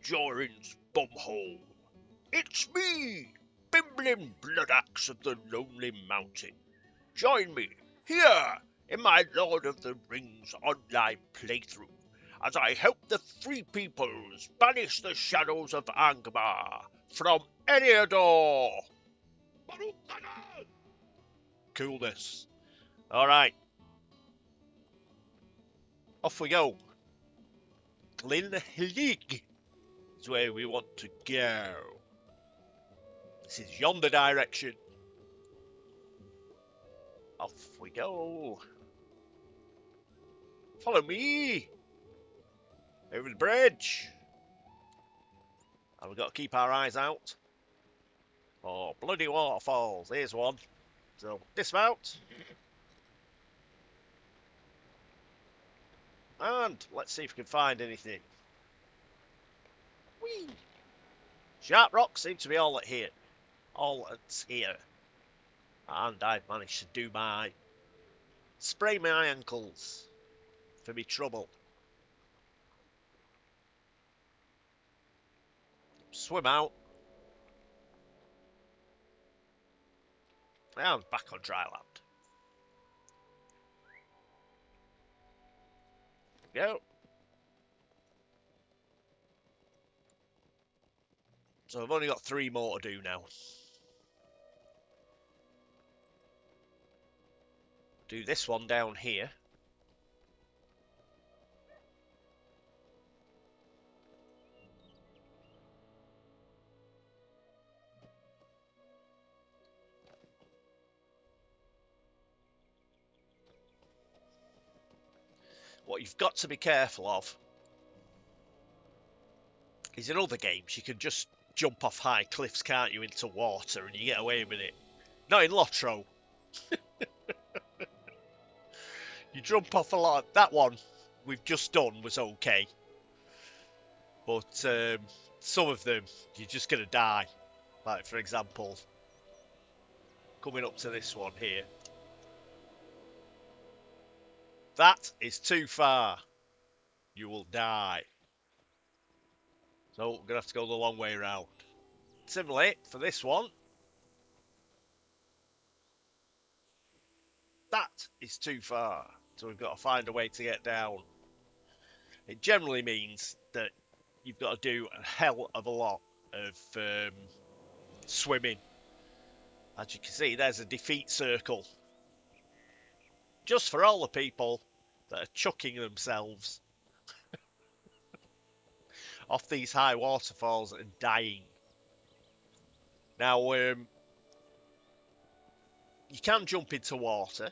Jorin's bumhole. It's me, Bimblim Bloodaxe of the Lonely Mountain. Join me here in my Lord of the Rings online playthrough as I help the Free Peoples banish the shadows of Angmar from Eriador. Coolness. Alright. Off we go. Glenhelig is where we want to go. This is yonder direction. Off we go. Follow me. Over the bridge. And we've got to keep our eyes out. Oh, bloody waterfalls. Here's one. So, dismount. And let's see if we can find anything. Whee! Sharp rocks seem to be all here. All that's here. And I've managed to do my... spray my ankles. For me trouble. Swim out. And back on dry land. Go. So I've only got 3 more to do now. Do this one down here. What you've got to be careful of is in other games you can just jump off high cliffs, can't you, into water and you get away with it. Not in Lotro. You jump off a lot. That one we've just done was okay. But some of them, you're just going to die. Like, for example, coming up to this one here. That is too far. You will die. So we're going to have to go the long way around. Similarly, for this one. That is too far. So we've got to find a way to get down. It generally means that you've got to do a hell of a lot of swimming. As you can see, there's a defeat circle. Just for all the people that are chucking themselves off these high waterfalls and dying. Now, you can jump into water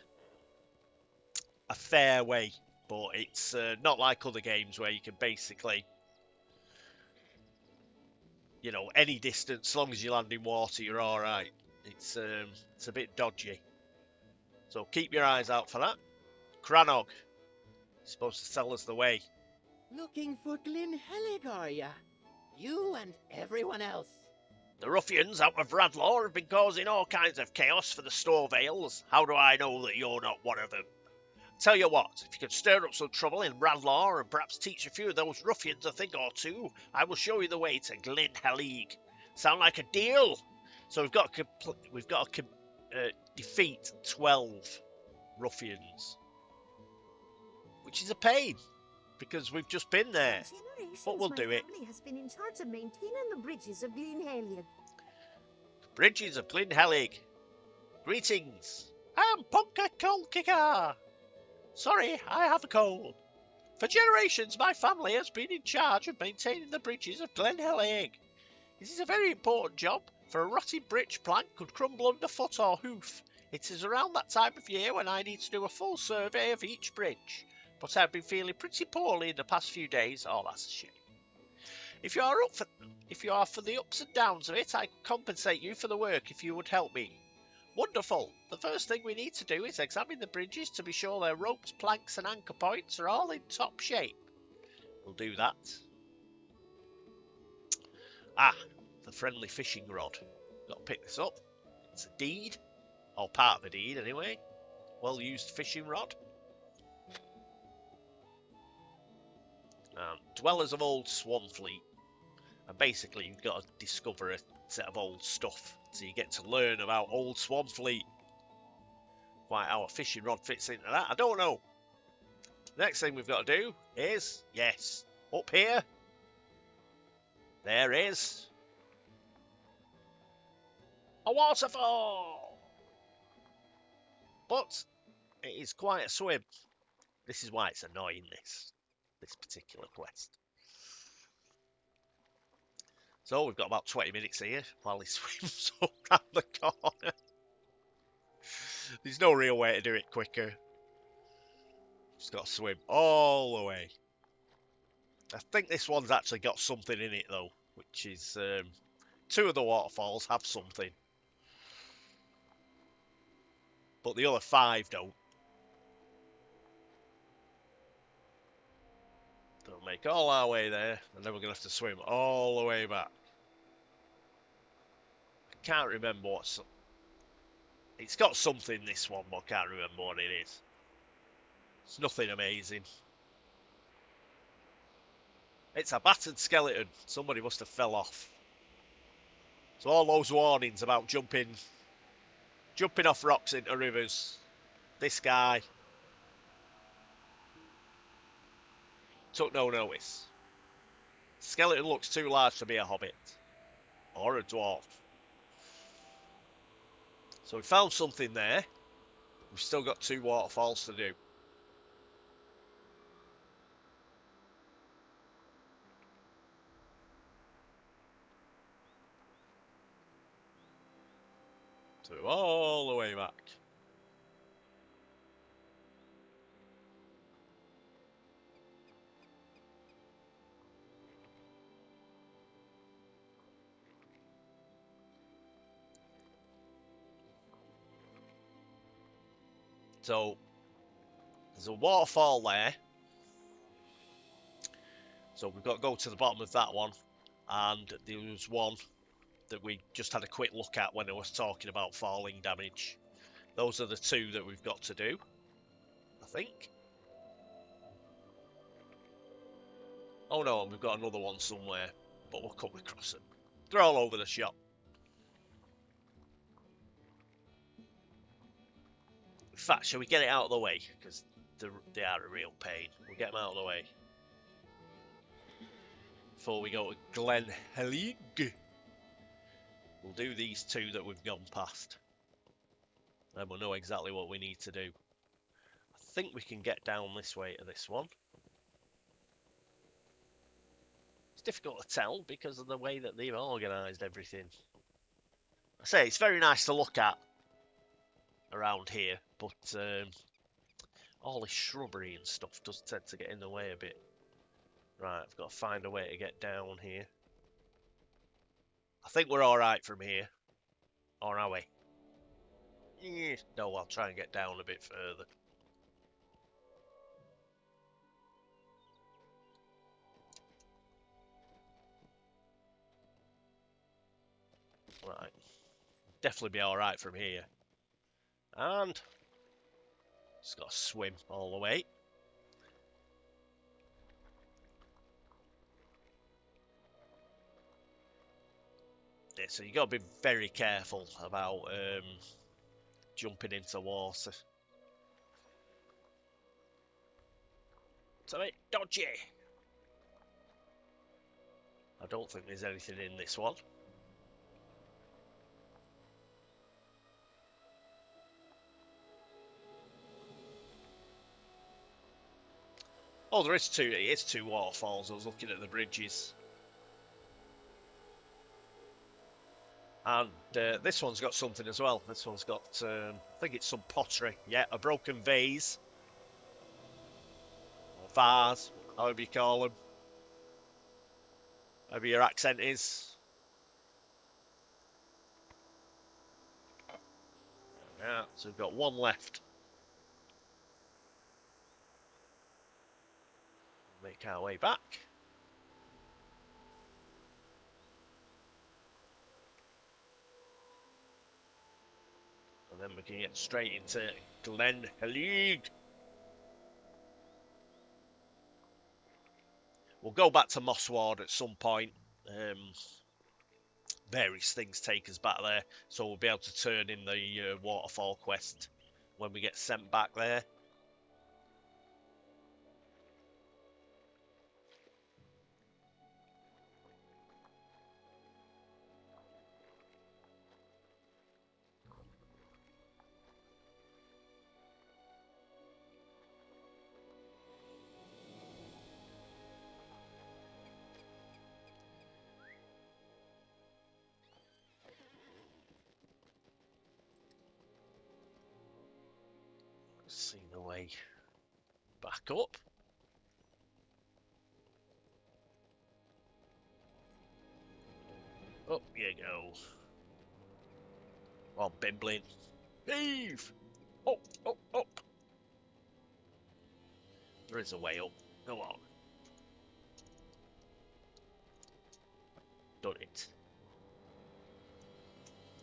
a fair way, but it's not like other games where you can basically, you know, any distance, as long as you land in water, you're all right. It's a bit dodgy. So keep your eyes out for that. Cranog, supposed to tell us the way. Looking for Glenhelig, are ya? You and everyone else. The ruffians out of Radlaw have been causing all kinds of chaos for the Storvales. How do I know that you're not one of them? Tell you what, if you can stir up some trouble in Radlaw and perhaps teach a few of those ruffians a thing or two, I will show you the way to Glenhelig. Sound like a deal? So we've got to defeat 12 ruffians, which is a pain because we've just been there. But we'll do it. My family has been in charge of maintaining the bridges of Glenhelig. Bridges of Glenhelig. Greetings. I'm Ponka Kolkika. Sorry, I have a cold. For generations, my family has been in charge of maintaining the bridges of Glenhelig. This is a very important job, for a rotting bridge plank could crumble under foot or hoof. It is around that time of year when I need to do a full survey of each bridge. But I've been feeling pretty poorly in the past few days. Oh, that's a shame. If you are for the ups and downs of it, I could compensate you for the work if you would help me. Wonderful. The first thing we need to do is examine the bridges to be sure their ropes, planks and anchor points are all in top shape. We'll do that. Ah, the friendly fishing rod. Got to pick this up. It's a deed. Or part of a deed anyway. Well used fishing rod. Dwellers of Old Swanfleet. And basically, you've got to discover a set of old stuff. So you get to learn about old Swanfleet. Quite how a fishing rod fits into that, I don't know. Next thing we've got to do is, yes, up here, there is a waterfall. But it is quite a swim. This is why it's annoying, this particular quest. So we've got about 20 minutes here while he swims up round the corner. There's no real way to do it quicker. Just got to swim all the way. I think this one's actually got something in it though, which is 2 of the waterfalls have something, but the other 5 don't. So we'll make all our way there, and then we're going to have to swim all the way back. I can't remember what's... It's got something, this one, but I can't remember what it is. It's nothing amazing. It's a battered skeleton. Somebody must have fell off. So all those warnings about jumping off rocks into rivers. This guy took no notice. Skeleton looks too large to be a hobbit. Or a dwarf. So we found something there. We've still got 2 waterfalls to do. So all the way back. So there's a waterfall there. So we've got to go to the bottom of that one. And there was one that we just had a quick look at when I was talking about falling damage. Those are the 2 that we've got to do, I think. Oh no, we've got another one somewhere, but we'll come across them. They're all over the shop. In fact, shall we get it out of the way? Because they are a real pain. We'll get them out of the way. Before we go to Glen Helig. We'll do these 2 that we've gone past. Then we'll know exactly what we need to do. I think we can get down this way to this one. It's difficult to tell because of the way that they've organised everything. I say, it's very nice to look at around here, but all this shrubbery and stuff does tend to get in the way a bit. Right, I've got to find a way to get down here. I think we're alright from here. Or are we? No, I'll try and get down a bit further. Right. Definitely be alright from here. And just got to swim all the way. Yeah, so you got to be very careful about jumping into water. It's a bit dodgy. I don't think there's anything in this one. Oh, there is 2. It is 2 waterfalls. I was looking at the bridges. And this one's got something as well. This one's got, I think it's some pottery. Yeah, a broken vase. Or vase, however you call them. Whatever your accent is. Yeah, so we've got 1 left. Make our way back. And then we can get straight into Glen Helig. We'll go back to Mossward at some point various things take us back there, so we'll be able to turn in the waterfall quest when we get sent back there. See the way back up. Up you go. Come on, Bimblin. Heave! Up, up, up. There is a way up. Go on. Done it.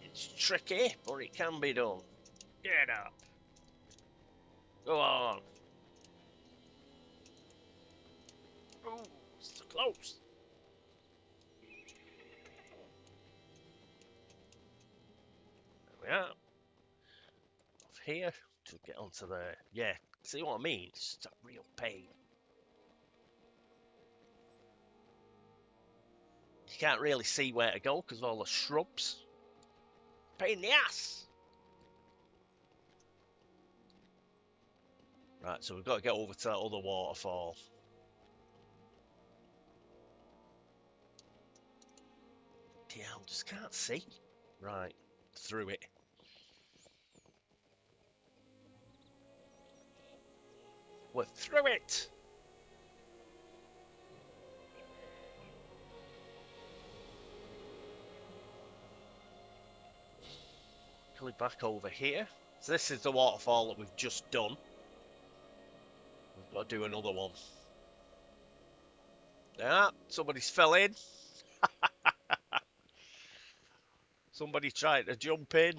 It's tricky, but it can be done. Get up. Go on. Oh, so close. There we are. Off here to get onto there. Yeah, see what I mean? It's just a real pain. You can't really see where to go because of all the shrubs. Pain in the ass. Right, so we've got to get over to that other waterfall. Yeah, I just can't see. Right, through it. We're through it! Coming back over here. So this is the waterfall that we've just done. We've got to do another one. Yeah, somebody's fell in. Somebody tried to jump in.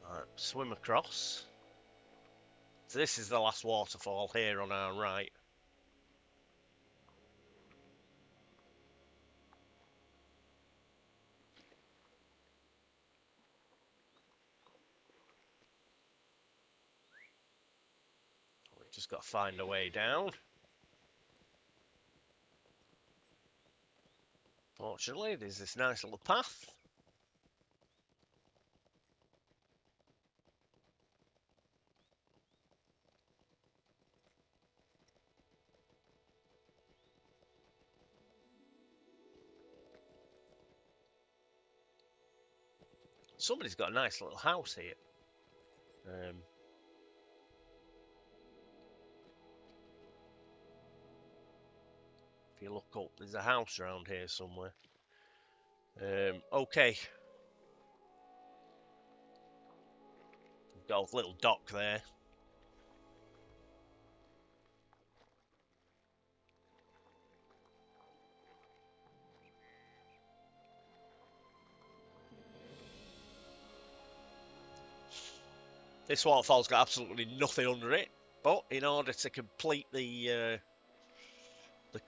Right, swim across. So this is the last waterfall here on our right. We've just got to find a way down. Fortunately, there's this nice little path. Somebody's got a nice little house here. If you look up, there's a house around here somewhere. Okay. We've got a little dock there. This waterfall's got absolutely nothing under it, but in order to complete the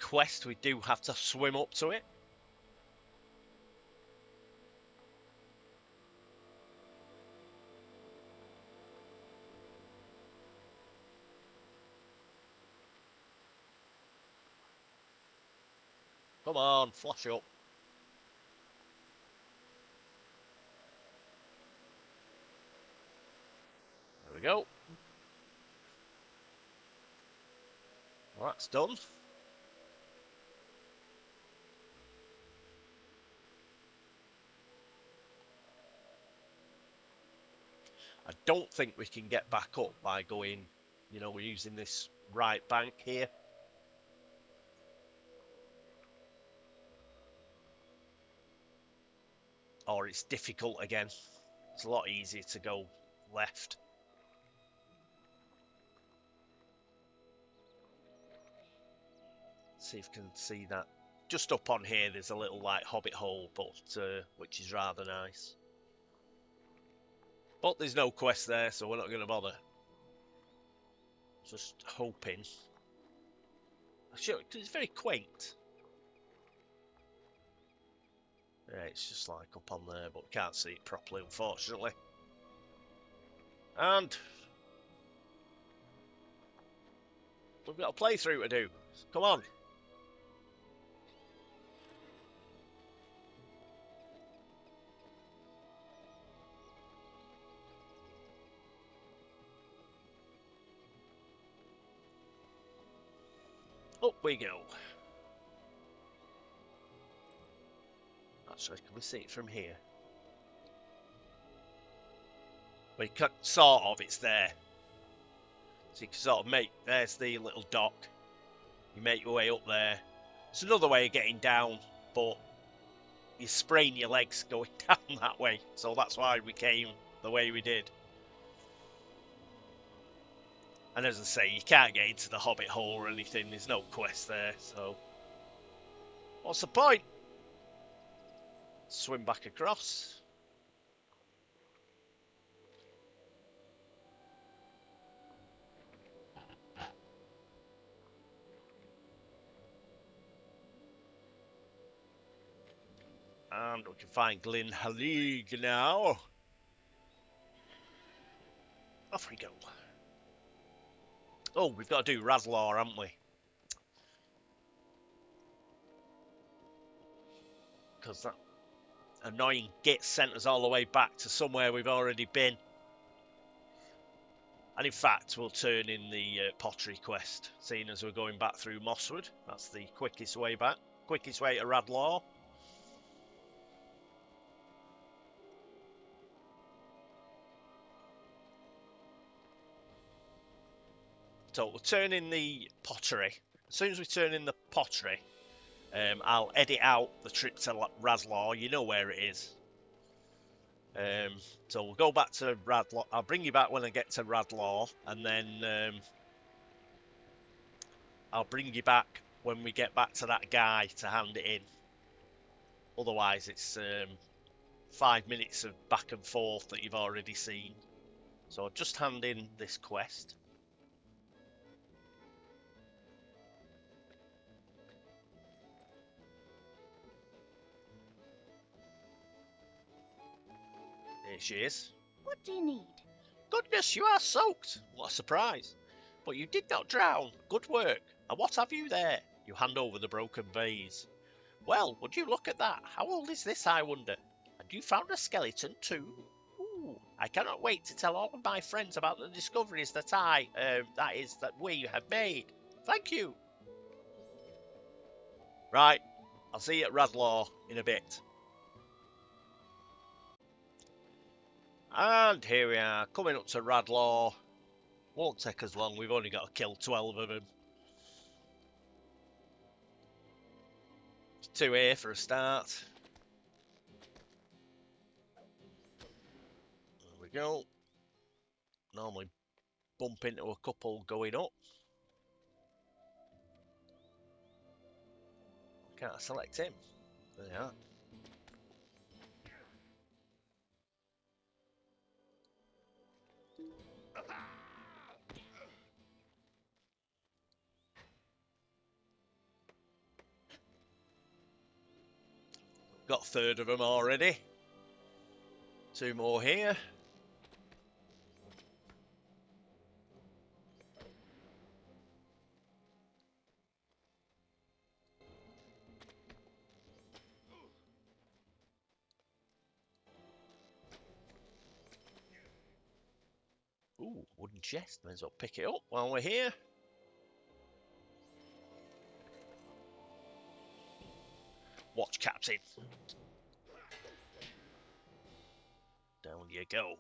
quest, we do have to swim up to it. Come on, flash up. There we go. Well, that's done. I don't think we can get back up by going, you know, we're using this right bank here. Or it's difficult again. It's a lot easier to go left. See if you can see that. Just up on here, there's a little like hobbit hole, but which is rather nice. But there's no quest there, so we're not going to bother. Just hoping Sure, it's very quaint. Yeah, it's just like up on there, but we can't see it properly, unfortunately. And we've got a playthrough to do. Come on. Up we go. Actually, can we see it from here? We can sort of, it's there. So you can sort of make, there's the little dock. You make your way up there. It's another way of getting down, but you sprain your legs going down that way. So that's why we came the way we did. And as I say, you can't get into the Hobbit hole or anything. There's no quest there, so what's the point? Swim back across. And we can find Glyn Halig now. Off we go. Oh, we've got to do Radlar, haven't we? Because that annoying git sent us all the way back to somewhere we've already been. And in fact, we'll turn in the pottery quest, seeing as we're going back through Mosswood. That's the quickest way back. Quickest way to Radlar. So we'll turn in the pottery. As soon as we turn in the pottery, I'll edit out the trip to Radlar. You know where it is. So we'll go back to Radlar. I'll bring you back when I get to Radlar, and then I'll bring you back when we get back to that guy to hand it in. Otherwise, it's 5 minutes of back and forth that you've already seen. So I'll just hand in this quest. Here she is. What do you need? Goodness, you are soaked! What a surprise. But you did not drown. Good work. And what have you there? You hand over the broken vase. Well, would you look at that? How old is this, I wonder? And you found a skeleton too? Ooh, I cannot wait to tell all of my friends about the discoveries that that we have made. Thank you. Right, I'll see you at Radlar in a bit. And here we are, coming up to Radlar. Won't take us long, we've only got to kill 12 of them. 2 here for a start. There we go. Normally bump into a couple going up. Can't select him. There you are. Got a third of them already. 2 more here. Ooh, wooden chest. May as well pick it up while we're here. Watch, Captain. Down you go.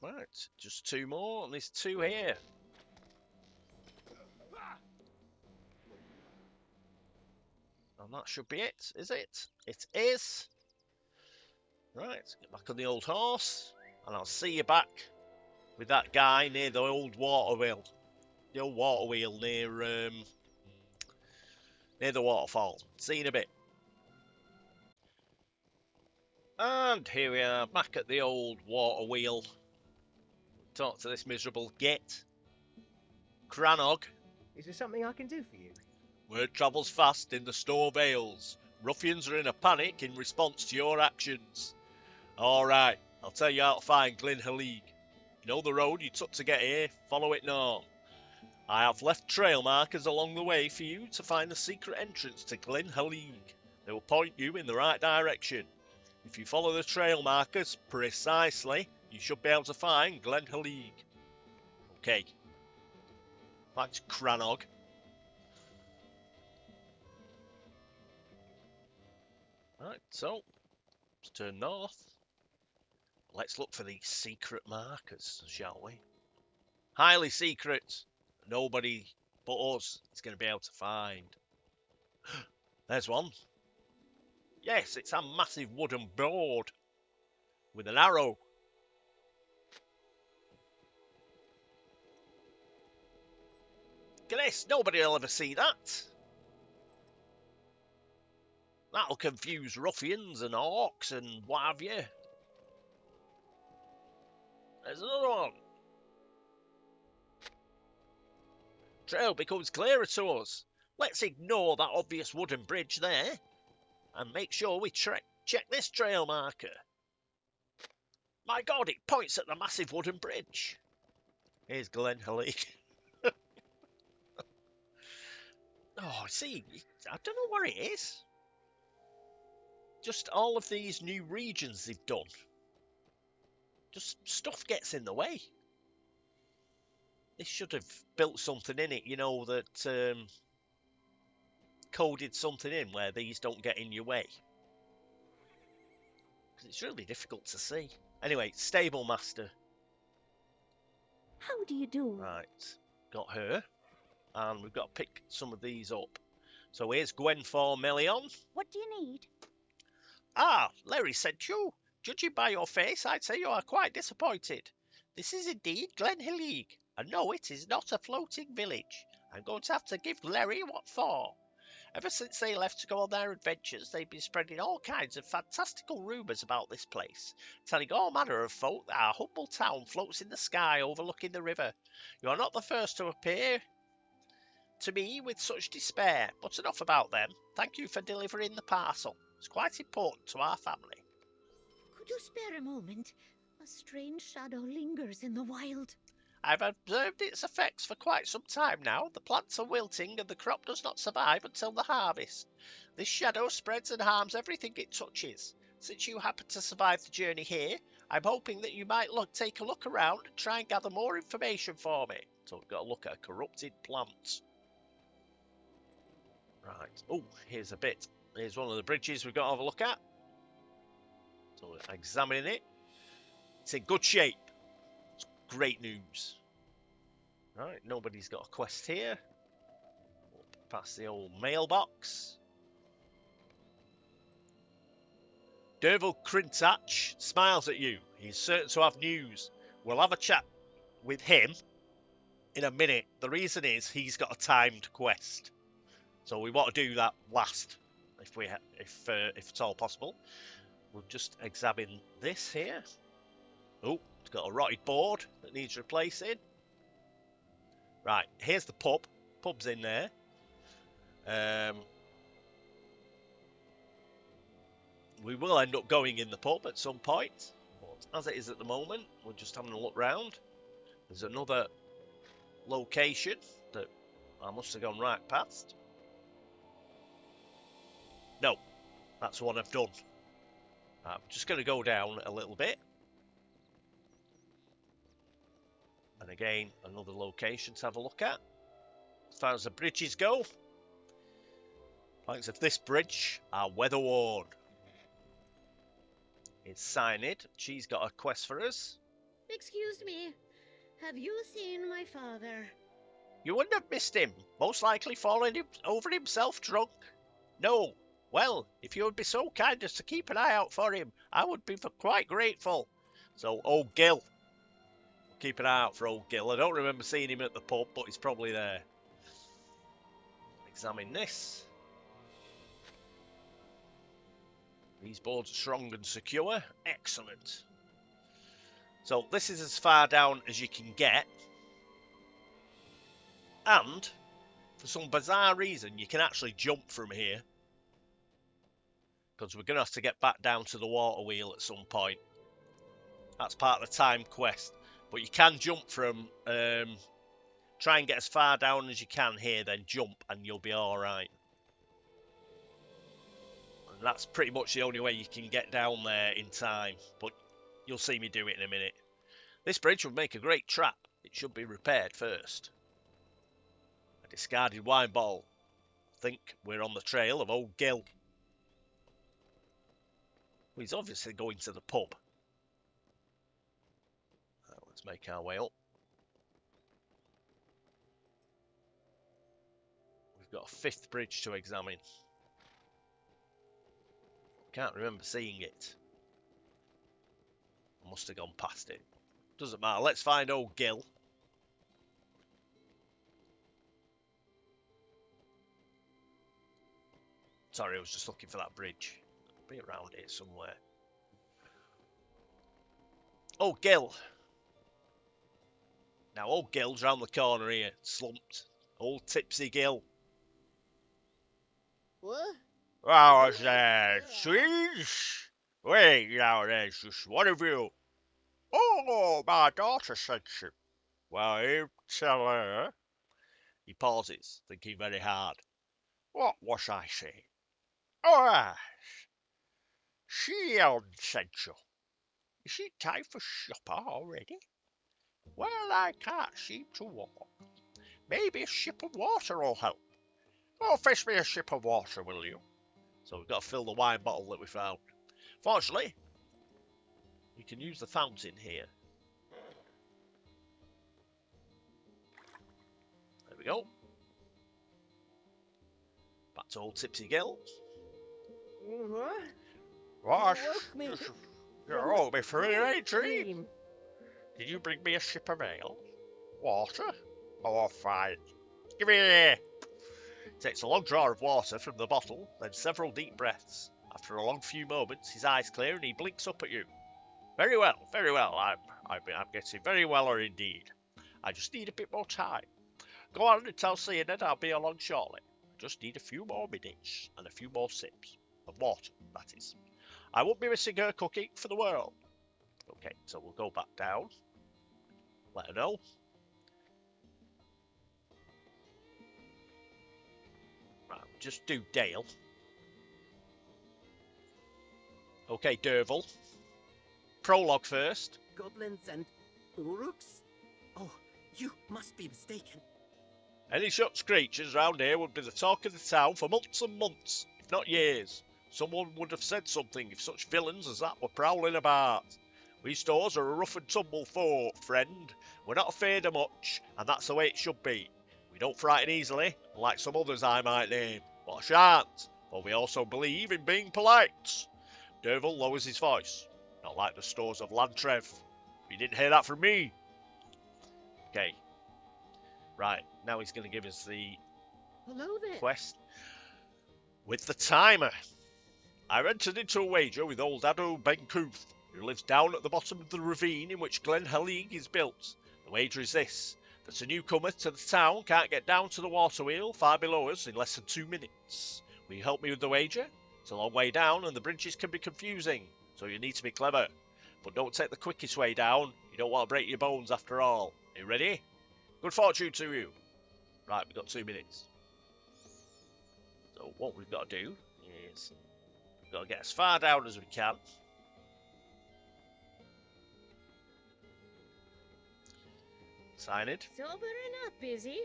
Right, just 2 more, and there's 2 here. And that should be it, is it? It is. Right, get back on the old horse, and I'll see you back with that guy near the old water wheel. The old water wheel near the waterfall. See you in a bit. And here we are, back at the old water wheel. Talk to this miserable git. Cranog. Is there something I can do for you? Word travels fast in the Store Vales. Ruffians are in a panic in response to your actions. Alright, I'll tell you how to find Glyn Halig. You know the road you took to get here? Follow it north. I have left trail markers along the way for you to find the secret entrance to Glyn Halig. They will point you in the right direction. If you follow the trail markers precisely, you should be able to find Glyn Halig. Okay. Thanks, Cranog. Right, so let's turn north. Let's look for these secret markers, shall we? Highly secret. Nobody but us is going to be able to find. There's one. Yes, it's a massive wooden board with an arrow. Guess nobody will ever see that. That'll confuse ruffians and orcs and what have you. There's another one. Trail becomes clearer to us. Let's ignore that obvious wooden bridge there and make sure we check this trail marker. My God, it points at the massive wooden bridge. Here's Glyn Halig. Oh, see, I don't know where it is. Just all of these new regions they've done. Just stuff gets in the way. They should have built something in it, you know, that coded something in where these don't get in your way. Because it's really difficult to see. Anyway, Stable Master. How do you do? Right, got her. And we've got to pick some of these up. So here's Gwen 4 Million. What do you need? Ah, Larry sent you. Judging by your face, I'd say you are quite disappointed. This is indeed Glen Halig, and no, it is not a floating village. I'm going to have to give Larry what for. Ever since they left to go on their adventures, they've been spreading all kinds of fantastical rumours about this place, telling all manner of folk that our humble town floats in the sky overlooking the river. You are not the first to appear to me with such despair, but enough about them. Thank you for delivering the parcel. It's quite important to our family. Could you spare a moment? A strange shadow lingers in the wild. I've observed its effects for quite some time now. The plants are wilting and the crop does not survive until the harvest. This shadow spreads and harms everything it touches. Since you happen to survive the journey here, I'm hoping that you might take a look around and try and gather more information for me. So we've got to look at a corrupted plant. Right. Oh, here's a bit. Here's one of the bridges we've got to have a look at. So we're examining it. It's in good shape. It's great news. Right, nobody's got a quest here. Up past the old mailbox. Derval Krintach smiles at you. He's certain to have news. We'll have a chat with him in a minute. The reason is he's got a timed quest. So we want to do that last, if it's all possible. We'll just examine this here. Oh, it's got a rotted board that needs replacing. Right, here's the pub. Pub's in there. We will end up going in the pub at some point. But as it is at the moment, we're just having a look round. There's another location that I must have gone right past. No, that's the one I've done. I'm just going to go down a little bit. And again, another location to have a look at. As far as the bridges go, planks of this bridge are weather-worn. It's Cyanid. She's got a quest for us. Excuse me. Have you seen my father? You wouldn't have missed him. Most likely fallen over himself drunk. No. Well, if you would be so kind as to keep an eye out for him, I would be quite grateful. So, old Gil. Keep an eye out for old Gil. I don't remember seeing him at the pub, but he's probably there. Examine this. These boards are strong and secure. Excellent. So this is as far down as you can get. And for some bizarre reason, you can actually jump from here. Because we're going to have to get back down to the water wheel at some point. That's part of the time quest. But you can jump from... try and get as far down as you can here, then jump, and you'll be alright. And that's pretty much the only way you can get down there in time. But you'll see me do it in a minute. This bridge would make a great trap. It should be repaired first. A discarded wine bottle. I think we're on the trail of old Gil. Well, he's obviously going to the pub. Let's make our way up. We've got a fifth bridge to examine. Can't remember seeing it. I must have gone past it. Doesn't matter. Let's find old Gil. Sorry, I was just looking for that bridge. It'll be around here somewhere. Old Gil. Now, old Gil's round the corner here, slumped. Old Tipsy Gil. What? Oh, there, sweet. Wait, now there's just one of you. Oh, my daughter said so. Well, you tell her. He pauses, thinking very hard. What was I saying? Oh, she said so. Is it time for supper already? Well, I can't seem to walk. Maybe a sip of water will help. Oh, fetch me a sip of water, will you? So we've got to fill the wine bottle that we found. Fortunately, we can use the fountain here. There we go. Back to old Tipsy Gil. What? What? You woke me You're all me for a dream. dream. Did you bring me a sip of ale? Water? Oh, fine. Give me here. Takes a long draw of water from the bottle, then several deep breaths. After a long few moments, his eyes clear and he blinks up at you. Very well, very well. I'm getting very well indeed. I just need a bit more time. Go on and tell Cyanid I'll be along shortly. I just need a few more minutes and a few more sips of water, that is. I won't be missing her cooking for the world. Okay, so we'll go back down. Let her know. Right, we'll just do Dale. Okay, Derval. Prologue first. Goblins and uruks? Oh, you must be mistaken. Any such creatures round here would be the talk of the town for months and months, if not years. Someone would have said something if such villains as that were prowling about. We stores are a rough and tumble folk, friend. We're not afraid of much, and that's the way it should be. We don't frighten easily, like some others I might name, but I shan't, for we also believe in being polite. Derval lowers his voice, not like the stores of Lantrev. You didn't hear that from me. Okay. Right, now he's going to give us the Hello there. quest with the timer. I've entered into a wager with old Ado Benkuth, who lives down at the bottom of the ravine in which Glen Hellig is built. The wager is this, that a newcomer to the town can't get down to the water wheel far below us in less than 2 minutes. Will you help me with the wager? It's a long way down and the bridges can be confusing, so you need to be clever. But don't take the quickest way down, you don't want to break your bones after all. Are you ready? Good fortune to you. Right, we've got 2 minutes. So what we've got to do is we've got to get as far down as we can. Sign it. Sobering up, is he?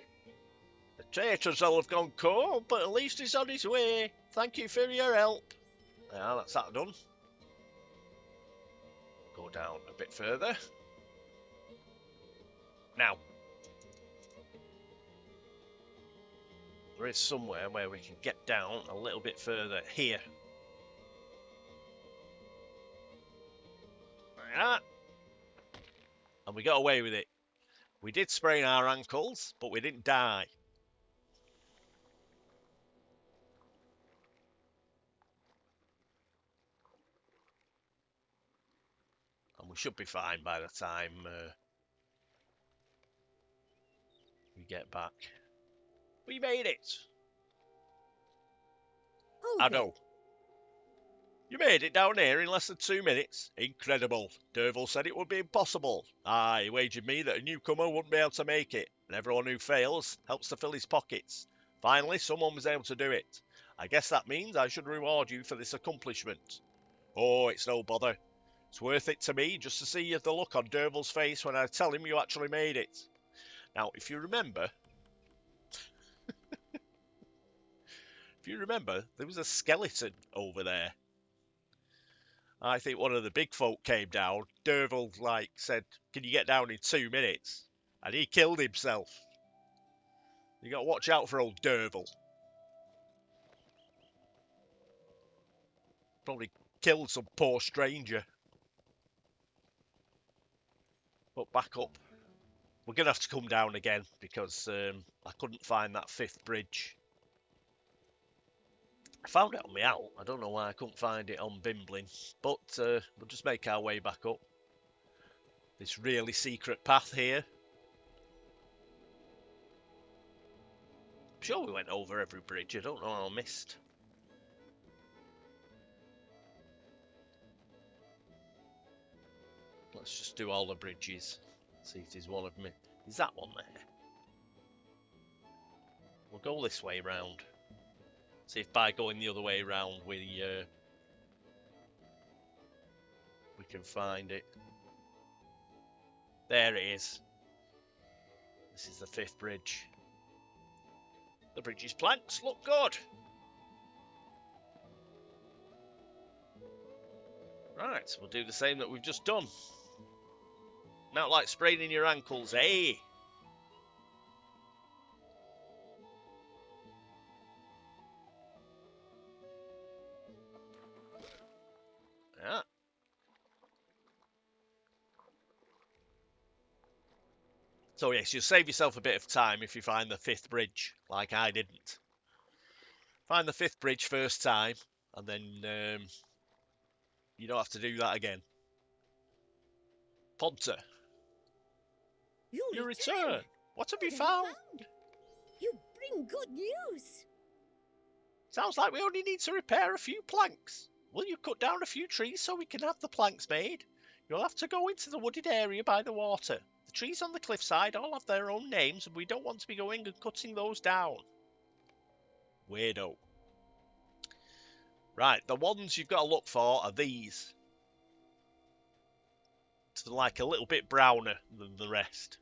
The traitors all have gone cold, but at least he's on his way. Thank you for your help. Yeah, that's that done. Go down a bit further. Now, there is somewhere where we can get down a little bit further here. Like that. And we got away with it. We did sprain our ankles, but we didn't die. And we should be fine by the time we get back. We made it! I know. You made it down here in less than 2 minutes. Incredible. Derval said it would be impossible. He wagered me that a newcomer wouldn't be able to make it, and everyone who fails helps to fill his pockets. Finally, someone was able to do it. I guess that means I should reward you for this accomplishment. Oh, it's no bother. It's worth it to me just to see the look on Derval's face when I tell him you actually made it. Now, if you remember, there was a skeleton over there. I think one of the big folk came down. Derval, said, can you get down in 2 minutes? And he killed himself. You got to watch out for old Derval. Probably killed some poor stranger. But back up. We're going to have to come down again because I couldn't find that 5th bridge. I found it on my out. I don't know why I couldn't find it on Bimbling. But we'll just make our way back up. This really secret path here. I'm sure we went over every bridge. I don't know how I missed. Let's just do all the bridges. See if there's one of me. Is that one there? We'll go this way round. See if by going the other way round we can find it. There it is. This is the 5th bridge. The bridge's planks look good. Right, we'll do the same that we've just done. Not like spraining your ankles, eh? Yeah. So yes, you'll save yourself a bit of time if you find the 5th bridge, like I didn't. Find the 5th bridge first time, and then you don't have to do that again. Ponta. You return. What have you found? You bring good news. Sounds like we only need to repair a few planks. Will you cut down a few trees so we can have the planks made? You'll have to go into the wooded area by the water. The trees on the cliffside all have their own names, and we don't want to be going and cutting those down. Weirdo. Right, the ones you've got to look for are these. It's like a little bit browner than the rest.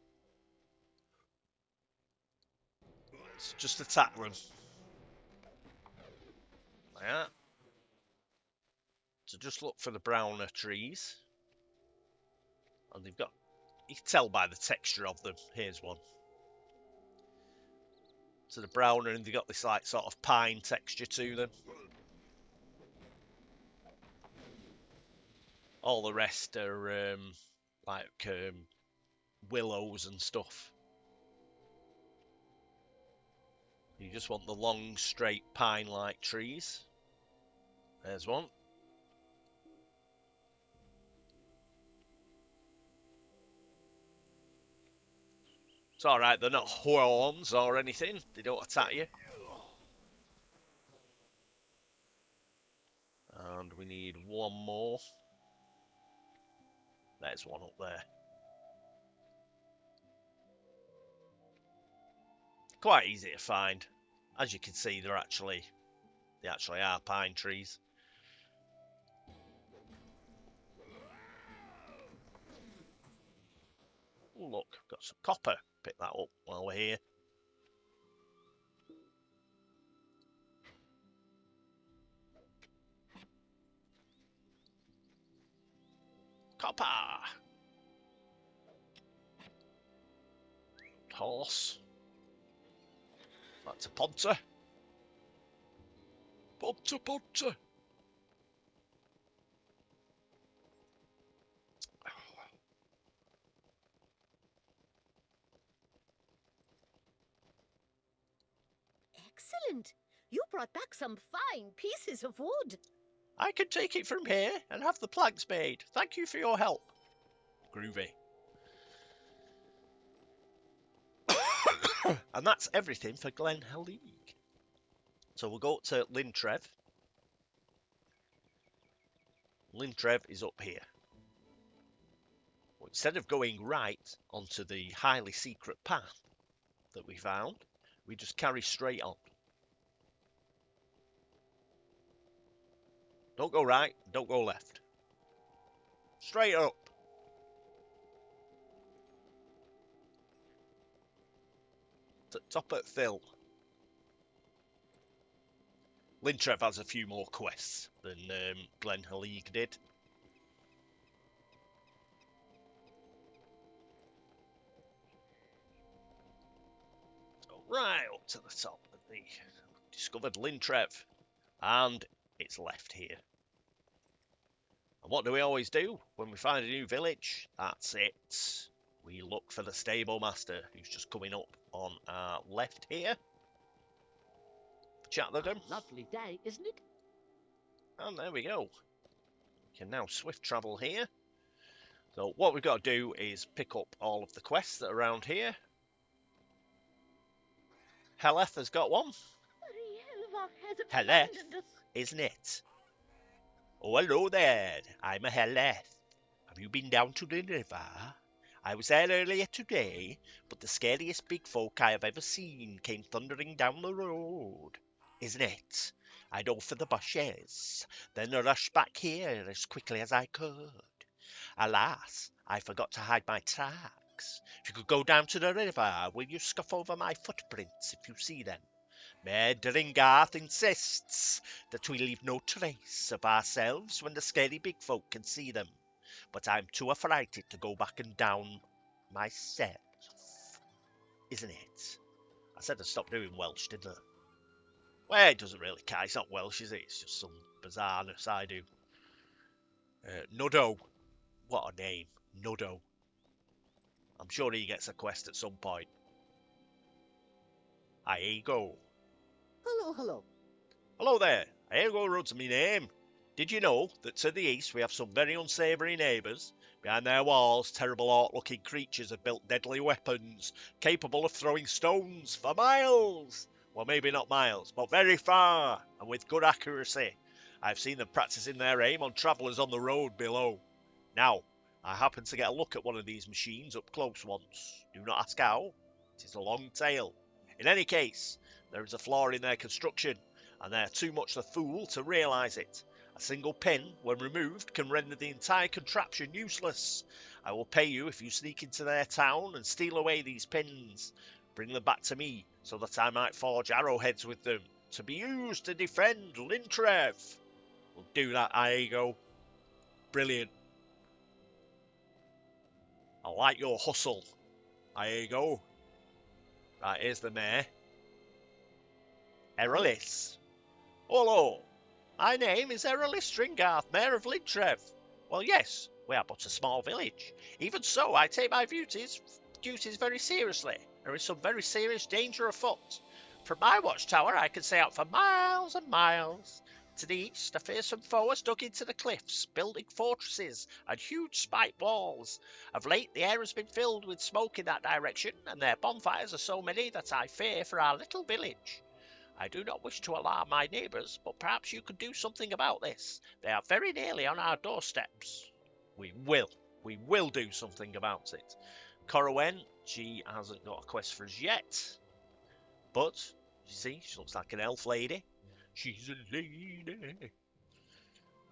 So just attack them. Like that. So just look for the browner trees. And they've got, you can tell by the texture of them. Here's one. So the browner, and they've got this like sort of pine texture to them. All the rest are willows and stuff. You just want the long, straight, pine-like trees. There's one. It's alright, they're not horns or anything. They don't attack you. And we need one more. There's one up there. Quite easy to find. As you can see, they actually are pine trees. Oh, look, got some copper. Pick that up while we're here. Copper. Horse. That's a Ponta. Ponta. Excellent. You brought back some fine pieces of wood. I can take it from here and have the planks made. Thank you for your help. Groovy. And that's everything for Glen Helig. So we'll go up to Lintrev. Lintrev is up here. Well, instead of going right onto the highly secret path that we found, we just carry straight on. Don't go right, don't go left. Straight up. Top at Phil. Lintrev has a few more quests than Glen Helig did. So right up to the top of the discovered Lintrev. And it's left here. And what do we always do when we find a new village? That's it. We look for the stable master, who's just coming up on our left here. Chat with him. Lovely day, isn't it? And there we go. We can now swift travel here. So what we've got to do is pick up all of the quests that are around here. Heleth has got one. Heleth, isn't it? Oh, hello there. I'm a Heleth. Have you been down to the river? I was there earlier today, but the scariest big folk I have ever seen came thundering down the road. Isn't it? I dove for the bushes, then rushed back here as quickly as I could. Alas, I forgot to hide my tracks. If you could go down to the river, will you scuff over my footprints if you see them? Mayor Dringarth insists that we leave no trace of ourselves when the scary big folk can see them, but I'm too affrighted to go back and down myself. Isn't it? I said to stop doing Welsh, didn't I? Well, it doesn't really count. It's not Welsh, is it? It's just some bizarreness I do. Nuddo. What a name. Nuddo. I'm sure he gets a quest at some point. Aego. Hello, hello. Hello there. Aego Rudd's my name. Did you know that to the east we have some very unsavoury neighbours? Behind their walls, terrible orc-looking creatures have built deadly weapons, capable of throwing stones for miles. Well, maybe not miles, but very far, and with good accuracy. I've seen them practising their aim on travellers on the road below. Now, I happened to get a look at one of these machines up close once. Do not ask how. It is a long tale. In any case, there is a flaw in their construction, and they are too much a fool to realise it. A single pin, when removed, can render the entire contraption useless. I will pay you if you sneak into their town and steal away these pins. Bring them back to me, so that I might forge arrowheads with them, to be used to defend Lintrev. We'll do that, Aego. Brilliant. I like your hustle, Aego. Right, here's the mayor. Erelis. Hello. My name is Erelis Dringarth, Mayor of Lintrev. Well, yes, we are but a small village. Even so, I take my duties very seriously. There is some very serious danger afoot. From my watchtower, I can see out for miles and miles. To the east, a fearsome foe has dug into the cliffs, building fortresses and huge spiked walls. Of late, the air has been filled with smoke in that direction, and their bonfires are so many that I fear for our little village. I do not wish to alarm my neighbours, but perhaps you could do something about this. They are very nearly on our doorsteps. We will do something about it. Corrowen, she hasn't got a quest for us yet. But, you see, she looks like an elf lady. She's a lady.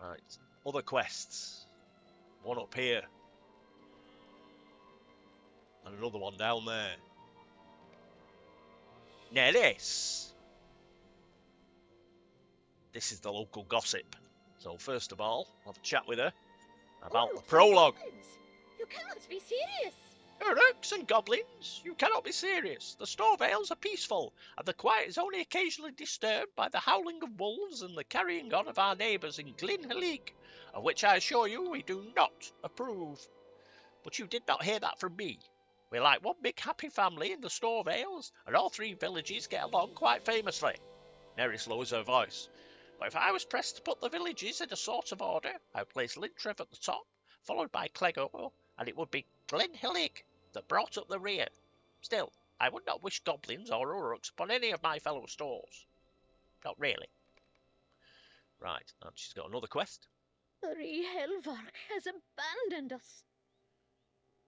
Right, other quests. One up here. And another one down there. Now this is the local gossip. So first of all, I'll have a chat with her about the prologue. You cannot be serious. Orcs and goblins, you cannot be serious. The Storvales are peaceful, and the quiet is only occasionally disturbed by the howling of wolves and the carrying on of our neighbours in Glen Helig, of which I assure you we do not approve. But you did not hear that from me. We're like one big happy family in the Storvales, and all three villages get along quite famously. Mary lowers her voice. But if I was pressed to put the villages in a sort of order, I would place Lintrev at the top, followed by Clegor, and it would be Glenhillig that brought up the rear. Still, I would not wish goblins or uruks upon any of my fellow stores. Not really. Right, and she's got another quest. Uri Helvark has abandoned us.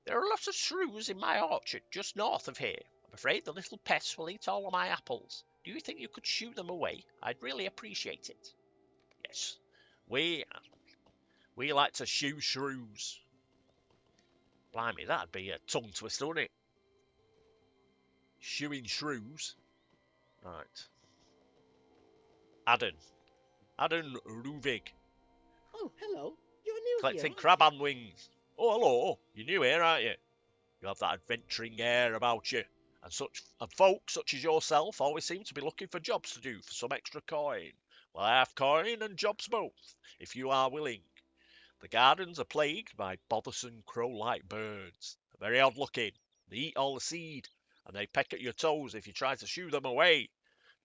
There are lots of shrews in my orchard just north of here. I'm afraid the little pests will eat all of my apples. Do you think you could shoo them away? I'd really appreciate it. Yes, we like to shoo shrews. Blimey, that'd be a tongue twister, wouldn't it? Shooing shrews. Right. Adden Ruvig. Oh, hello. You're new Collecting here. crab and wings. Oh, hello. You're new here, aren't you? You have that adventuring air about you. And folk such as yourself always seem to be looking for jobs to do for some extra coin. Well, I have coin and jobs both, if you are willing. The gardens are plagued by bothersome crow-like birds. They're very odd-looking. They eat all the seed, and they peck at your toes if you try to shoo them away.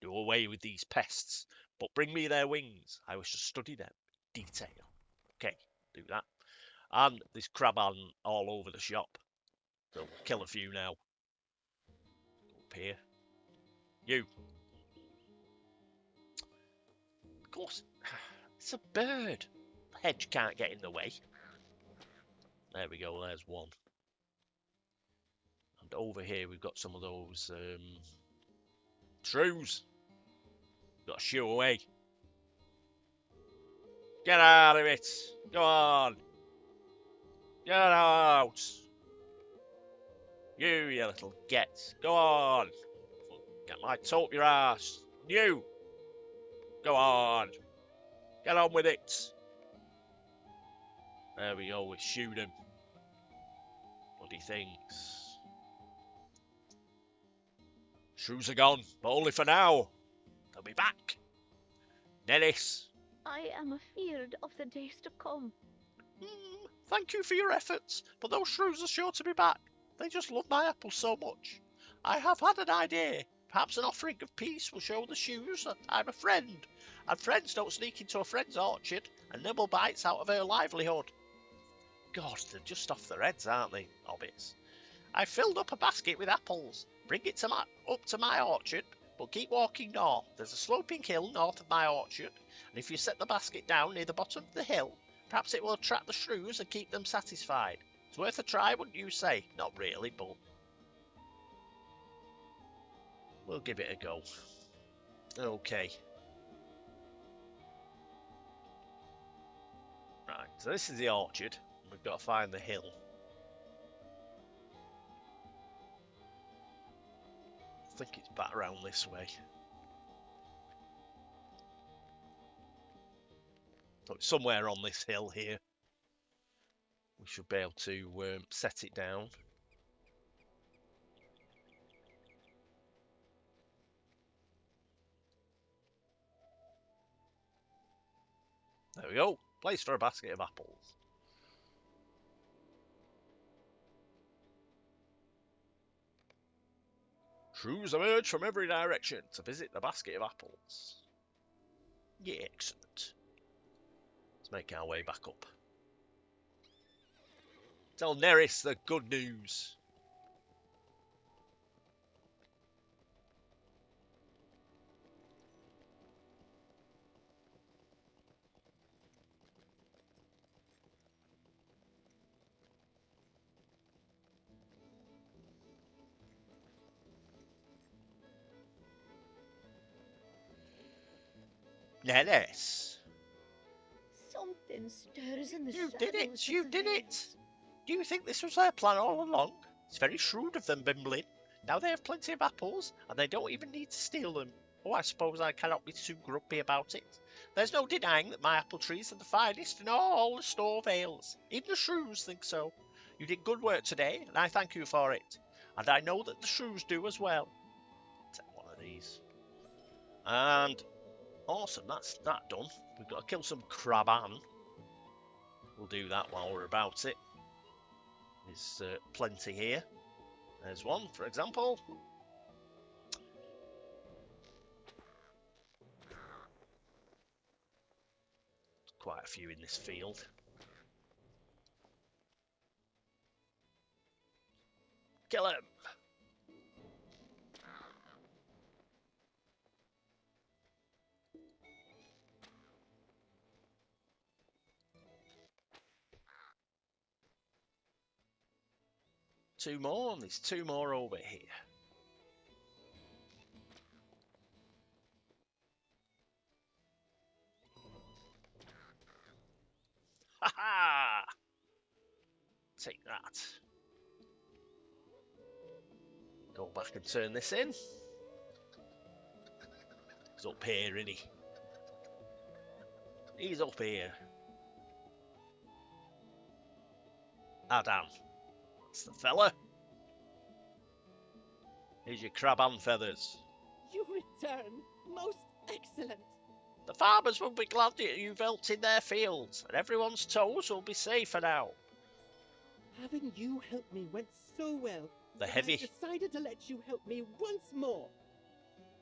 Do away with these pests, but bring me their wings. I wish to study them in detail. Okay, do that. And there's craban all over the shop. So kill a few now. Up here. You. Of course, it's a bird. The hedge can't get in the way. There we go, there's one. And over here we've got some of those shrews. Got to shoo away. Get out of it. Go on. Get out. You little get. Go on. Get my toe up your ass. You. Go on. Get on with it. There we go. We shoot him. Bloody things. Shrews are gone, but only for now. They'll be back. Neris. I am afeard of the days to come. Thank you for your efforts, but those shrews are sure to be back. They just love my apples so much. I have had an idea. Perhaps an offering of peace will show the shrews that I'm a friend, and friends don't sneak into a friend's orchard and nibble bites out of her livelihood. God, they're just off their heads, aren't they, hobbits? I filled up a basket with apples. Bring it up to my orchard, but keep walking north. There's a sloping hill north of my orchard, and if you set the basket down near the bottom of the hill, perhaps it will attract the shrews and keep them satisfied. It's worth a try, wouldn't you say? Not really, but we'll give it a go. Okay. Right, so this is the orchard. We've got to find the hill. I think it's back around this way. So it's somewhere on this hill here. We should be able to set it down. There we go. Place for a basket of apples. Shrews emerge from every direction to visit the basket of apples. Yeah, excellent. Let's make our way back up. Tell Neris the good news. Neris. Something stirs in the You shadows did it! of You the did it! vales. Do you think this was their plan all along? It's very shrewd of them, Bimblin. Now they have plenty of apples, and they don't even need to steal them. Oh, I suppose I cannot be too grumpy about it. There's no denying that my apple trees are the finest in all the store vales. Even the shrews think so. You did good work today, and I thank you for it. And I know that the shrews do as well. Take one of these. And awesome, that's that done. We've got to kill some craban. We'll do that while we're about it. There's plenty here. There's one, for example. Quite a few in this field. 2 more, and there's 2 more over here. Ha ha! Take that. Go back and turn this in. He's up here, isn't he? He's up here. Adam. That's the fella. Here's your crab and feathers. You return. Most excellent. The farmers will be glad that you've helped in their fields, and everyone's toes will be safer now. Having you help me went so well. The that heavy... I decided to let you help me once more.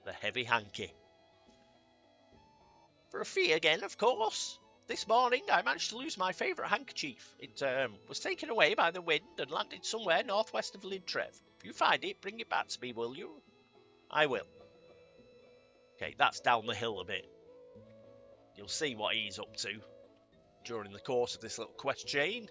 The heavy hanky. For a fee again, of course. This morning I managed to lose my favourite handkerchief. It was taken away by the wind and landed somewhere northwest of Lintrev. If you find it, bring it back to me, will you? I will. Okay, that's down the hill a bit. You'll see what he's up to during the course of this little quest chain.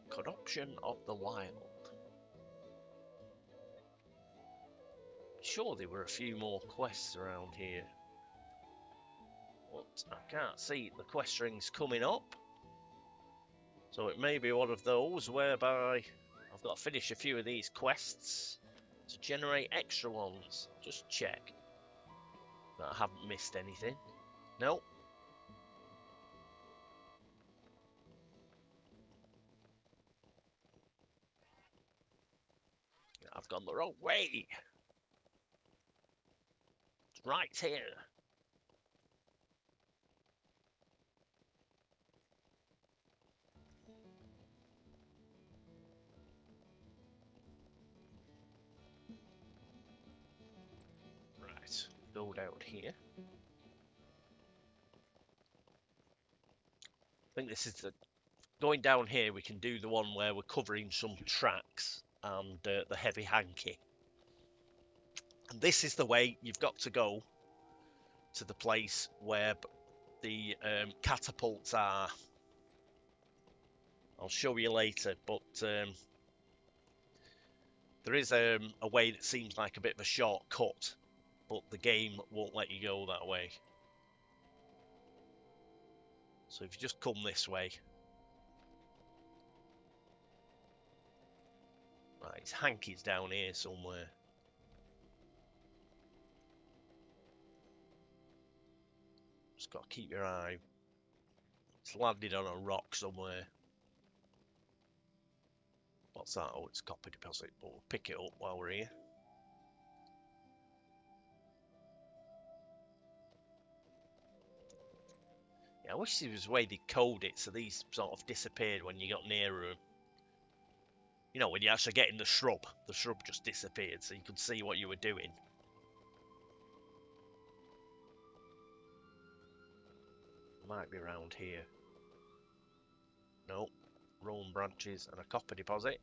Corruption of the Wild. Sure, there were a few more quests around here, but I can't see the quest rings coming up. So it may be one of those whereby I've got to finish a few of these quests to generate extra ones. Just check that I haven't missed anything. Nope. I've gone the wrong way. It's right here. Right, go down here. I think this is the... Going down here, we can do the one where we're covering some tracks and the heavy hanky. And this is the way you've got to go to the place where the catapults are. I'll show you later, but there is a way that seems like a bit of a shortcut, but the game won't let you go that way. So if you just come this way. Right, his hanky's down here somewhere. Just got to keep your eye. It's landed on a rock somewhere. What's that? Oh, it's copper deposit, but we'll pick it up while we're here. Yeah, I wish there was a way they code it so these sort of disappeared when you got nearer them. You know, when you actually get in the shrub just disappeared so you could see what you were doing. Might be around here. Nope. Rowan branches and a copper deposit.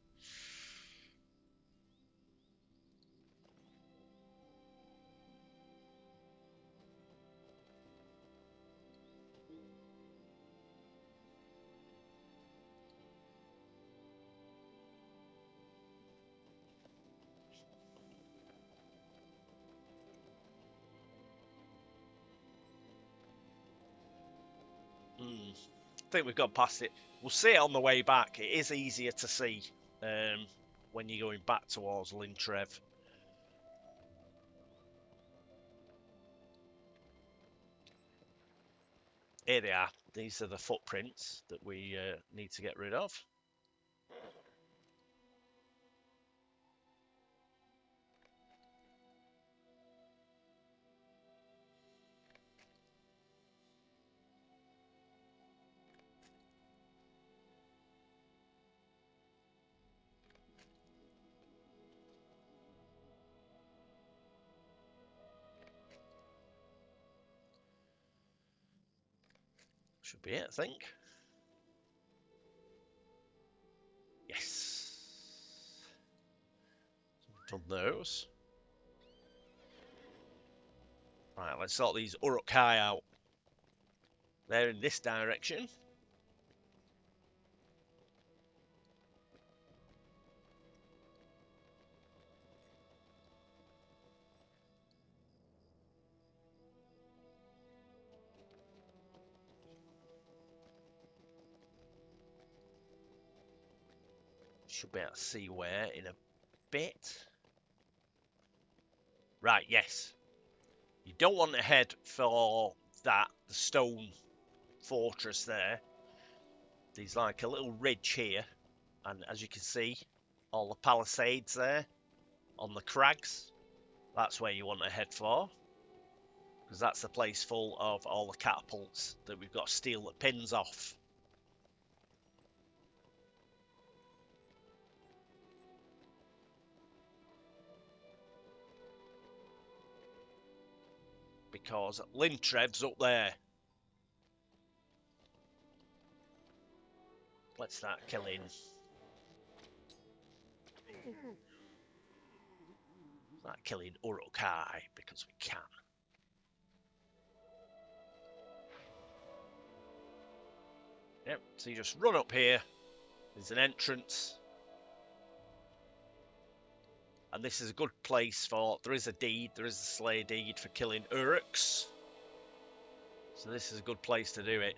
I think we've gone past it. We'll see it on the way back. It is easier to see when you're going back towards Lintrev. Here they are. These are the footprints that we need to get rid of. Should be it, I think. Yes. Done those. Right, let's sort these Uruk-hai out. They're in this direction. Should be able to see where in a bit. Right, yes. You don't want to head for the stone fortress there. There's like a little ridge here, and as you can see, all the palisades there on the crags. That's where you want to head for, because that's the place full of all the catapults that we've got to steal the pins off. Because Lintrev's up there. Let's start killing. Start killing Urukai because we can. Yep, so you just run up here. There's an entrance. And this is a good place for, there is a slay deed for killing Uruks. So this is a good place to do it.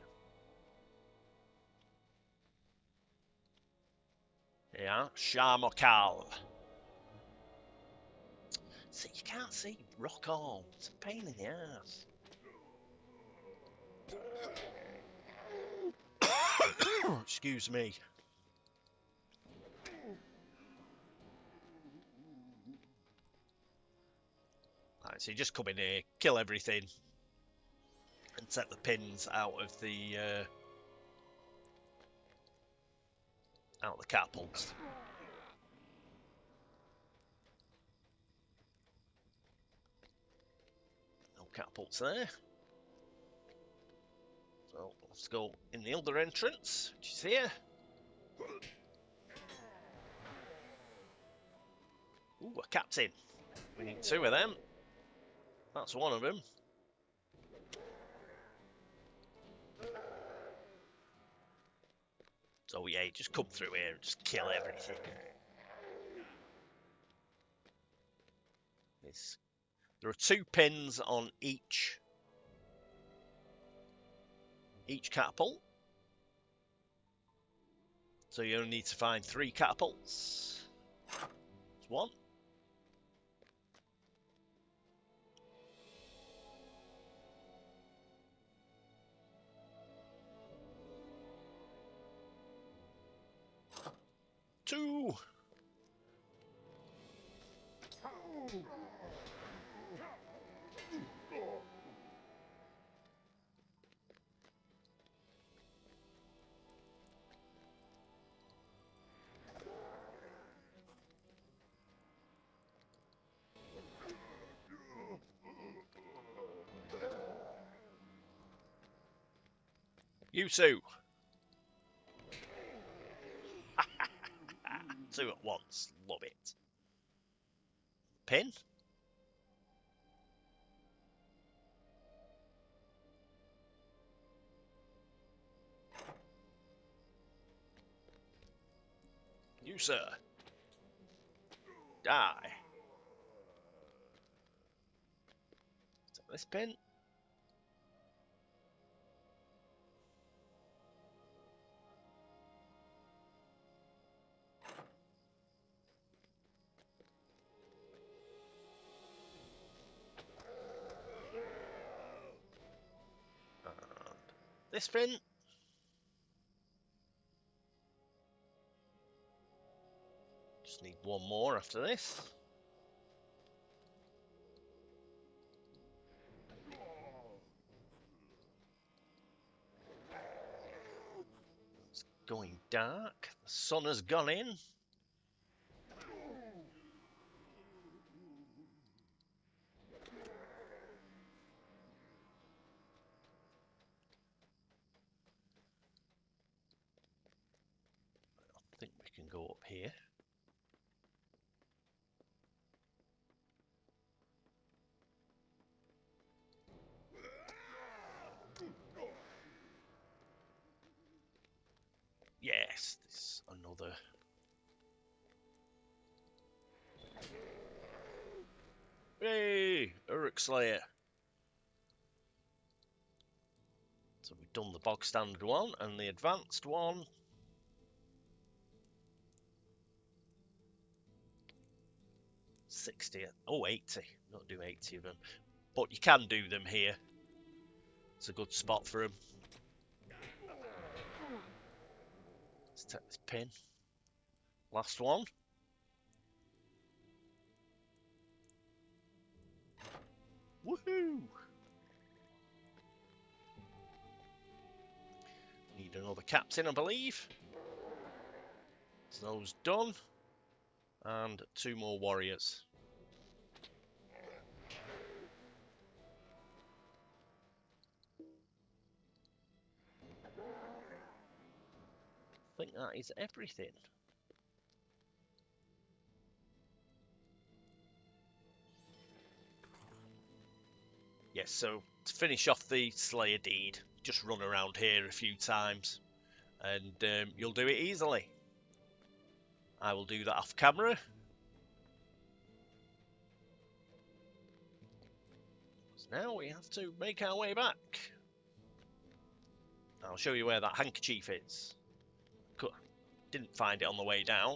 Yeah, Sharmokal. See, you can't see rock on. It's a pain in the ass. Excuse me. Right, so you just come in here, kill everything, and set the pins out of the catapults. No catapults there. So let's go in the other entrance, which is here. Ooh, a captain. We need 2 of them. That's one of them. So yeah, just come through here and just kill everything. There are 2 pins on each catapult. So you only need to find 3 catapults. There's 1. Two. You 2. 2 at once. Love it. Pin. You, sir. Die. So this pin. And this pin. Just need 1 more after this. It's going dark. The sun has gone in. I think we can go up here. yes, this is another. Hey, Uruk Slayer. So we've done the bog standard one and the advanced one. $60. Oh, $80. Not do 80 of them. But you can do them here. It's a good spot for them. Let's take this pin. Last one. Woohoo! Need another captain, I believe. So those done. And 2 more warriors. I think that is everything. Yes, so to finish off the Slayer deed, just run around here a few times and you'll do it easily. I will do that off camera. So now we have to make our way back. I'll show you where that handkerchief is. Didn't find it on the way down,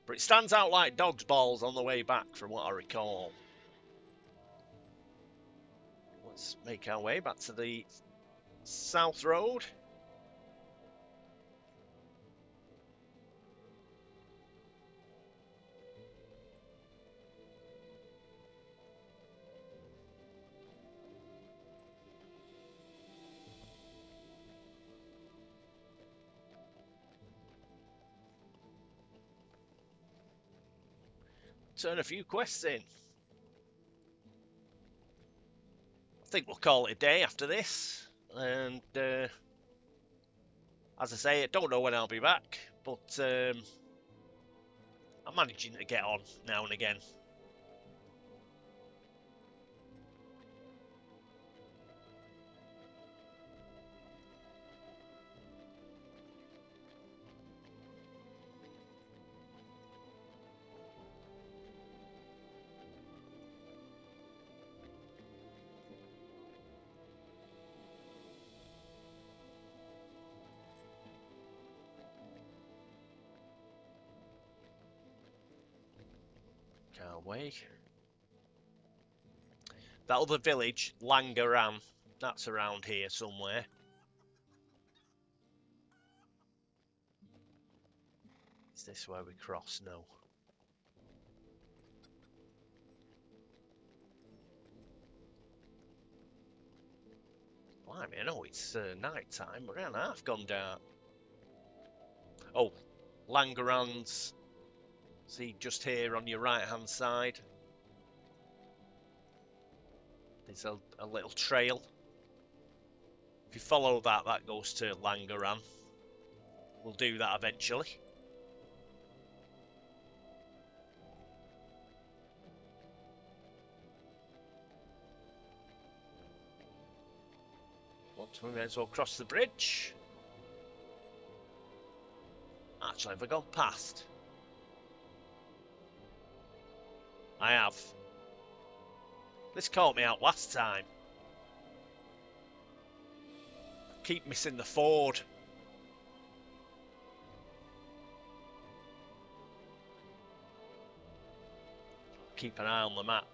but it stands out like dog's balls on the way back from what I recall. Let's make our way back to the south road. Turn a few quests in. I think we'll call it a day after this. And as I say, I don't know when I'll be back, but I'm managing to get on now and again. Can't wait. That other village, Langaram, that's around here somewhere. Is this where we cross? No. Blimey, I know it's night time, but around half gone dark. Oh, Langaran's. See, just here on your right hand side. There's a little trail. If you follow that, that goes to Langaran. We'll do that eventually. Well, we may as well cross the bridge. Actually, have I gone past? I have. This caught me out last time. Keep missing the ford. Keep an eye on the map.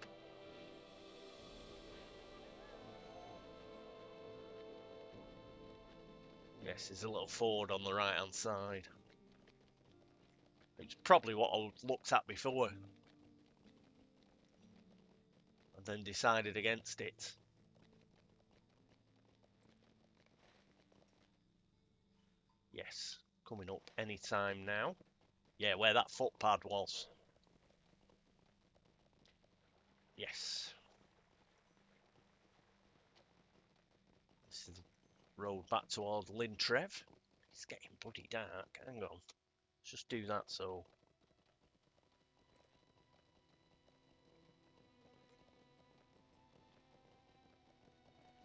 Yes, there's a little ford on the right hand side. It's probably what I looked at before. And then decided against it. Yes, coming up any time now. Yeah, where that footpad was. Yes. This is the road back towards Lintrev. It's getting bloody dark. Hang on. Let's just do that so.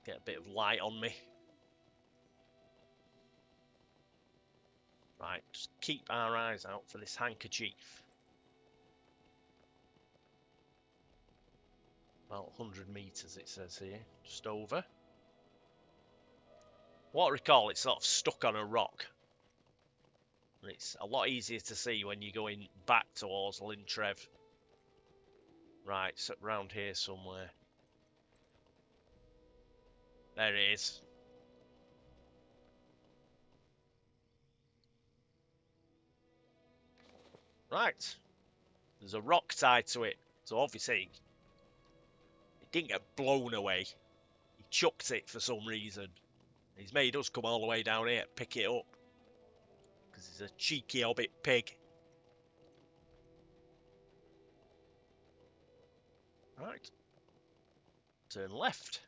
Get a bit of light on me. Right, just keep our eyes out for this handkerchief. About 100 metres it says here, just over. What I recall, it's sort of stuck on a rock. And it's a lot easier to see when you're going back towards Lintrev. Right, so around here somewhere. There it is. Right. There's a rock tied to it. So obviously, it didn't get blown away. He chucked it for some reason. He's made us come all the way down here to pick it up. Because he's a cheeky hobbit pig. Right. Turn left.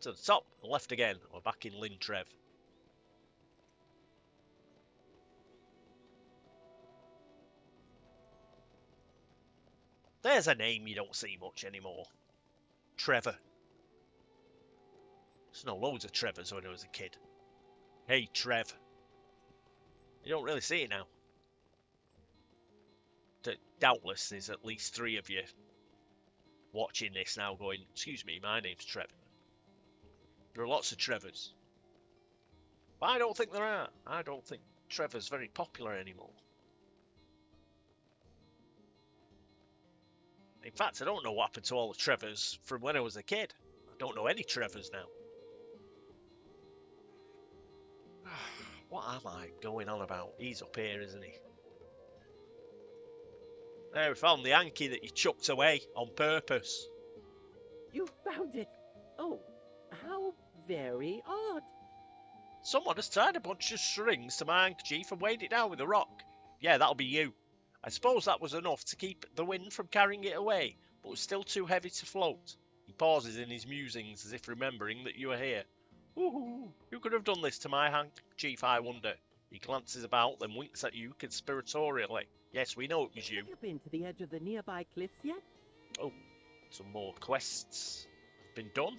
To the top. Left again. We're back in Lintrev. There's a name you don't see much anymore. Trevor. There's no loads of Trevors when I was a kid. Hey, Trev. You don't really see it now. Doubtless there's at least 3 of you watching this now going, excuse me, my name's Trevor. There are lots of Trevors. But I don't think there are. I don't think Trevor's very popular anymore. In fact, I don't know what happened to all the Trevors from when I was a kid. I don't know any Trevors now. What am I going on about? He's up here, isn't he? There, we found the Yankee that you chucked away on purpose. You found it. Oh, how very odd. Someone has tied a bunch of strings to my handkerchief and weighed it down with a rock. Yeah, that'll be you. I suppose that was enough to keep the wind from carrying it away, but was still too heavy to float. He pauses in his musings as if remembering that you are here. Woohoo! Who could have done this to my handkerchief, I wonder? He glances about, then winks at you conspiratorially. Yes, we know it was you. Have you been to the edge of the nearby cliffs yet? Oh, some more quests have been done.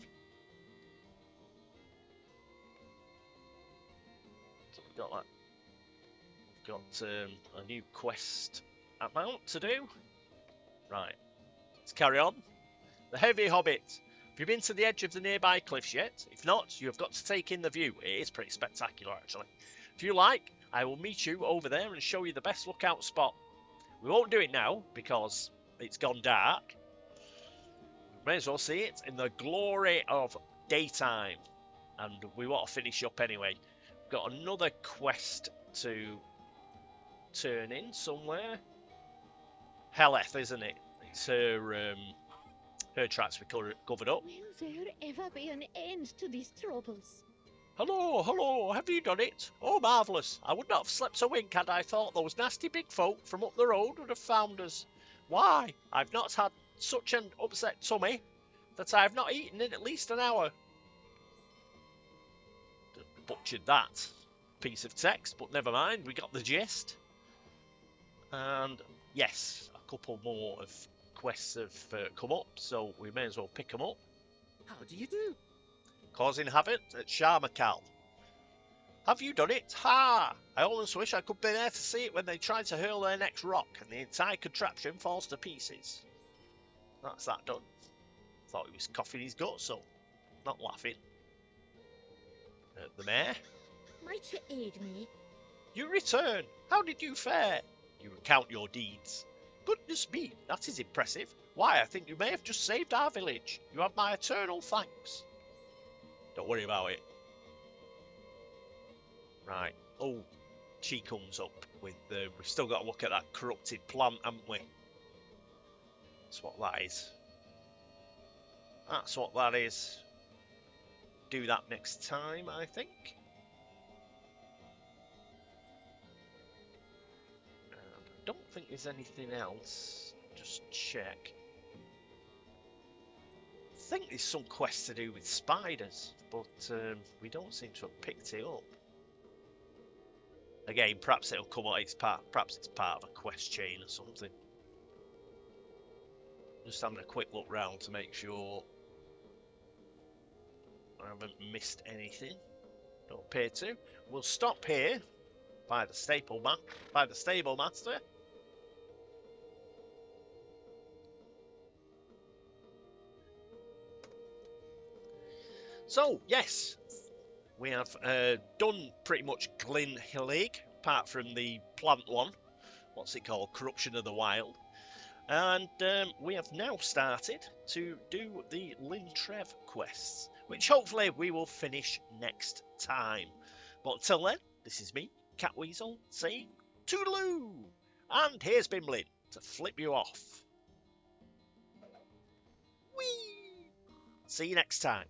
So we've got that. We've got a new quest amount to do. Right, let's carry on. The Heavy Hobbit. Have you been to the edge of the nearby cliffs yet? If not, you have got to take in the view. It is pretty spectacular, actually. If you like, I will meet you over there and show you the best lookout spot. We won't do it now because it's gone dark. We may as well see it in the glory of daytime. And we want to finish up anyway. We've got another quest to turn in somewhere. Heleth, isn't it? It's her tracks we covered up. Will there ever be an end to these troubles? Hello, hello, have you done it? Oh, marvellous. I would not have slept a wink had I thought those nasty big folk from up the road would have found us. Why, I've not had such an upset tummy that I have not eaten in at least an hour. Butchered that piece of text, but never mind, we got the gist. And yes, a couple more of quests have come up, so we may as well pick them up. How do you do? Causing havoc at Sharmakal. Have you done it? Ha! I almost wish I could be there to see it when they try to hurl their next rock and the entire contraption falls to pieces. That's that done. Thought he was coughing his guts up, not laughing. The mayor? Might you aid me? You return. How did you fare? You recount your deeds. Goodness me, that is impressive. Why, I think you may have just saved our village. You have my eternal thanks. Don't worry about it. Right. Oh, she comes up with we've still got to look at that corrupted plant, haven't we? That's what that is. That's what that is. Do that next time, I think. I don't think there's anything else. Just check. I think there's some quest to do with spiders, but we don't seem to have picked it up. Again, perhaps it'll come out. Perhaps it's part of a quest chain or something. Just having a quick look round to make sure I haven't missed anything. Don't appear to. We'll stop here. by the stable master. So yes, we have done pretty much Glyn Hillig, apart from the plant one. What's it called? Corruption of the Wild. And we have now started to do the Lintrev quests, which hopefully we will finish next time. But until then, this is me, Catweasel, saying toodaloo! And here's Bimblin to flip you off. Whee! See you next time.